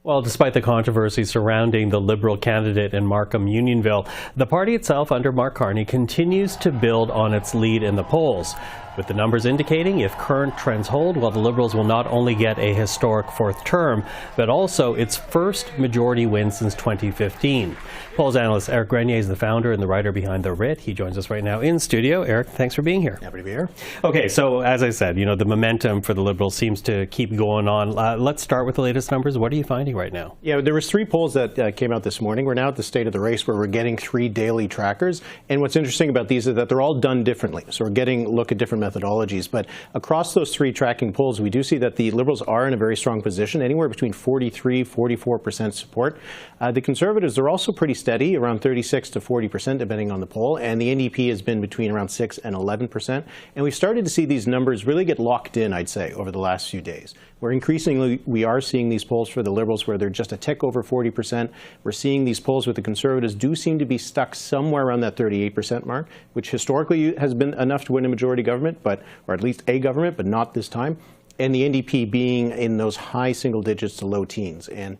Well, despite the controversy surrounding the Liberal candidate in Markham-Unionville, the party itself under Mark Carney continues to build on its lead in the polls, with the numbers indicating if current trends hold, well, the Liberals will not only get a historic fourth term, but also its first majority win since 2015. Polls analyst Eric Grenier is the founder and the writer behind the Writ. He joins us right now in studio. Eric, thanks for being here. Happy to be here. Okay, so as I said, you know, the momentum for the Liberals seems to keep going on. Let's start with the latest numbers. What are you finding right now? Yeah, there was 3 polls that came out this morning. We're now at the state of the race where we're getting 3 daily trackers. And what's interesting about these is that they're all done differently. So we're getting a look at different methodologies. But across those 3 tracking polls, we do see that the Liberals are in a very strong position, anywhere between 43–44% support. The Conservatives are also pretty steady, around 36 to 40%, depending on the poll. And the NDP has been between around 6 and 11%. And we've started to see these numbers really get locked in, I'd say, over the last few days. Where increasingly we are seeing these polls for the Liberals where they're just a tick over 40%. We're seeing these polls with the Conservatives do seem to be stuck somewhere around that 38% mark, which historically has been enough to win a majority government, or at least a government, but not this time. And the NDP being in those high single digits to low teens. And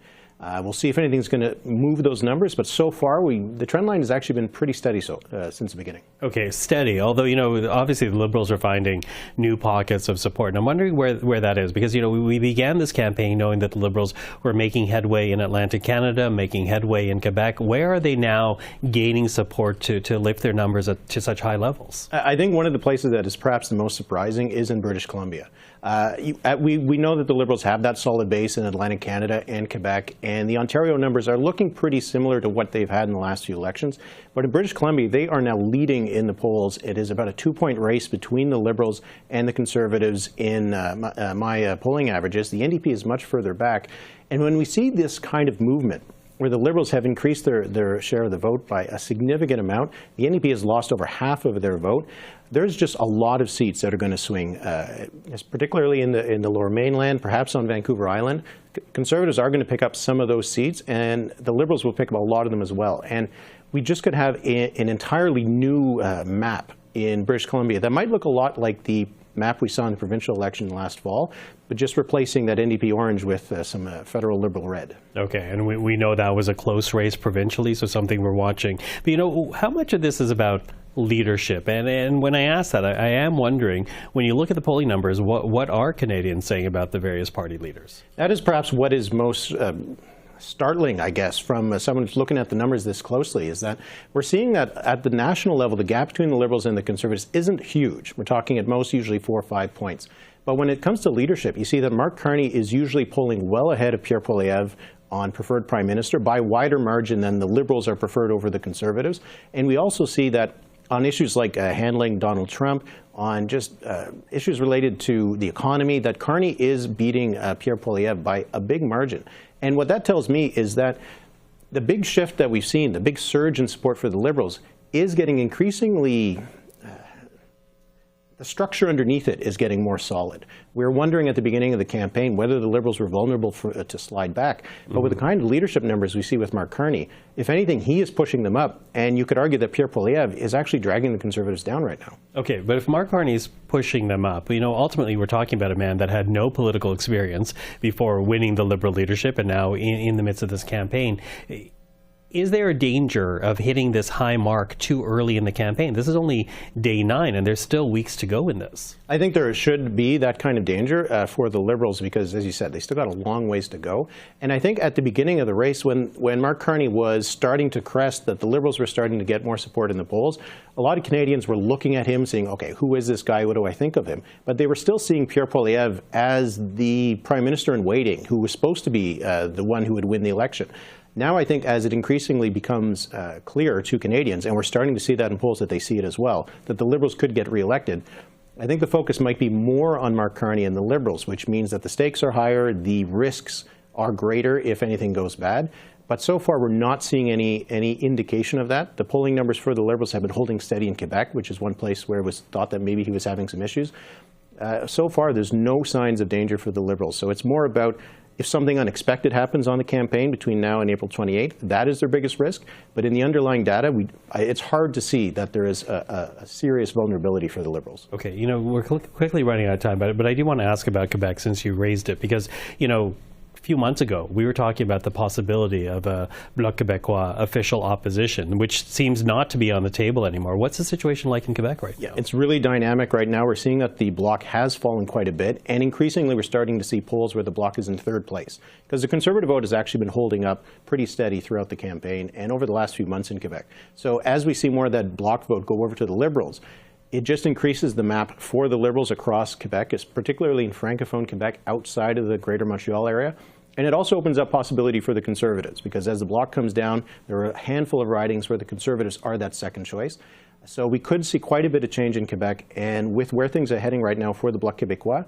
we'll see if anything's going to move those numbers, but so far the trend line has actually been pretty steady since the beginning. Okay, steady. Although, you know, obviously the Liberals are finding new pockets of support. And I'm wondering where that is, because, you know, we began this campaign knowing that the Liberals were making headway in Atlantic Canada, making headway in Quebec. Where are they now gaining support to lift their numbers to such high levels? I think one of the places that is perhaps the most surprising is in British Columbia. We know that the Liberals have that solid base in Atlantic Canada and Quebec, and the Ontario numbers are looking pretty similar to what they've had in the last few elections. But in British Columbia, they are now leading in the polls. It is about a 2-point race between the Liberals and the Conservatives in my polling averages. The NDP is much further back. And when we see this kind of movement, where the Liberals have increased their share of the vote by a significant amount, the NDP has lost over half of their vote. There's just a lot of seats that are going to swing, particularly in the Lower Mainland, perhaps on Vancouver Island. Conservatives are going to pick up some of those seats, and the Liberals will pick up a lot of them as well. And we just could have an entirely new map in British Columbia that might look a lot like the map we saw in the provincial election last fall, but just replacing that NDP orange with some federal Liberal red. Okay, and we know that was a close race provincially, so something we're watching. But, you know, how much of this is about leadership? And when I ask that, I am wondering, when you look at the polling numbers, what are Canadians saying about the various party leaders? That is perhaps what is most startling, I guess, from someone who's looking at the numbers this closely, is that we're seeing that at the national level, the gap between the Liberals and the Conservatives isn't huge. We're talking at most usually 4 or 5 points. But when it comes to leadership, you see that Mark Carney is usually polling well ahead of Pierre Poilievre on preferred prime minister by wider margin than the Liberals are preferred over the Conservatives. And we also see that on issues like handling Donald Trump, on just issues related to the economy, that Carney is beating Pierre Poilievre by a big margin. And what that tells me is that the big shift that we've seen, the big surge in support for the Liberals, is getting increasingly the structure underneath it is getting more solid. We were wondering at the beginning of the campaign whether the Liberals were vulnerable to slide back. But with the kind of leadership numbers we see with Mark Carney, if anything, he is pushing them up. And you could argue that Pierre Poilievre is actually dragging the Conservatives down right now. Okay, but if Mark Carney is pushing them up, you know, ultimately we're talking about a man that had no political experience before winning the Liberal leadership and now in the midst of this campaign. Is there a danger of hitting this high mark too early in the campaign? This is only day 9, and there's still weeks to go in this. I think there should be that kind of danger for the Liberals because, as you said, they still got a long ways to go. And I think at the beginning of the race, when Mark Carney was starting to crest that the Liberals were starting to get more support in the polls, a lot of Canadians were looking at him saying, okay, who is this guy? What do I think of him? But they were still seeing Pierre Poilievre as the prime minister in waiting, who was supposed to be the one who would win the election. Now I think as it increasingly becomes clear to Canadians, and we're starting to see that in polls that they see it as well, that the Liberals could get reelected, I think the focus might be more on Mark Carney and the Liberals, which means that the stakes are higher, the risks are greater if anything goes bad. But so far we're not seeing any indication of that. The polling numbers for the Liberals have been holding steady in Quebec, which is one place where it was thought that maybe he was having some issues. So far there's no signs of danger for the Liberals. So it's more about if something unexpected happens on the campaign between now and April 28th, that is their biggest risk. But in the underlying data, it's hard to see that there is a serious vulnerability for the Liberals. Okay, you know, we're quickly running out of time, but I do want to ask about Quebec since you raised it, because, you know, few months ago, we were talking about the possibility of a Bloc Québécois official opposition, which seems not to be on the table anymore. What's the situation like in Quebec right now? It's really dynamic right now. We're seeing that the Bloc has fallen quite a bit, and increasingly we're starting to see polls where the Bloc is in third place, because the Conservative vote has actually been holding up pretty steady throughout the campaign and over the last few months in Quebec. So as we see more of that Bloc vote go over to the Liberals, it just increases the map for the Liberals across Quebec, particularly in Francophone Quebec outside of the Greater Montreal area. And it also opens up possibility for the Conservatives, because as the Bloc comes down, there are a handful of ridings where the Conservatives are that second choice. So we could see quite a bit of change in Quebec. And with where things are heading right now for the Bloc Québécois,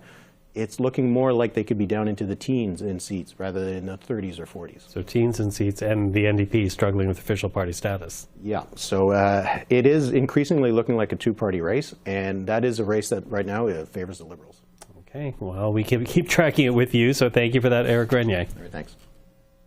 it's looking more like they could be down into the teens in seats rather than in the 30s or 40s. So teens in seats, and the NDP struggling with official party status. Yeah, so it is increasingly looking like a two-party race, and that is a race that right now favors the Liberals. Okay, well, we keep tracking it with you, so thank you for that, Eric Grenier. All right, thanks.